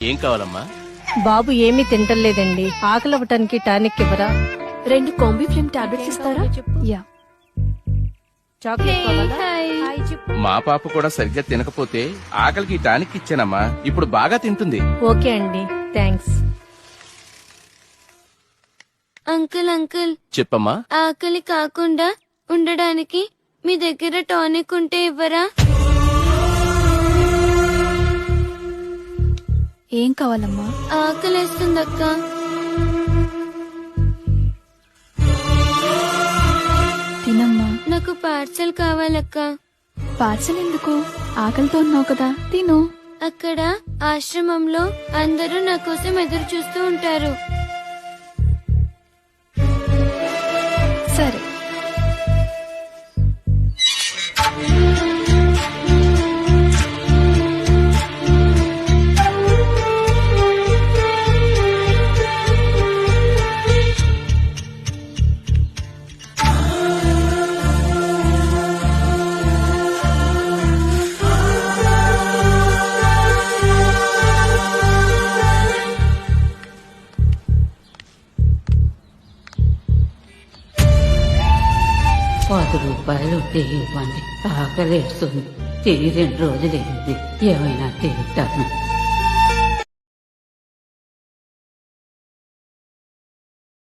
ఏం కావాలమ్మా? బాబు ఏమీ తింటలేదండి. ఆకలి అవ్వటానికి టానిక్ ఇవ్వరా? 2 కాంబీ ఫ్లేమ్ టాబ్లెట్స్ ఇస్తారా? యా. చాక్లెట్ కావాలా? మా పాప కూడా సరిగ్గా తినకపోతే ఆకలికి టానిక్ ఇచ్చానమ్మా. ఇప్పుడు బాగా తింటుంది. ఓకే అండి, థ్యాంక్స్. అంకుల్ అంకుల్, చెప్పమ్మా. ఆకలి కాకుండా ఉండడానికి మీ దగ్గర టానిక్ ఉంటే ఇవ్వరా? ఏం కావాలమ్మా? ఆకలేస్తుందక్క. తినమ్మా. నాకు పార్సల్ కావాలక్క. పార్సల్ ఎందుకు? ఆకలితో ఉన్నావు కదా, తిను. అక్కడ ఆశ్రమంలో అందరూ నా కోసం ఎదురు చూస్తూ ఉంటారు. సరే. ₹10 ఉంటే ఇవ్వండి. ఆకలేస్తుంది. తిని 2 రోజులైంది. ఏమైనా తింటాను.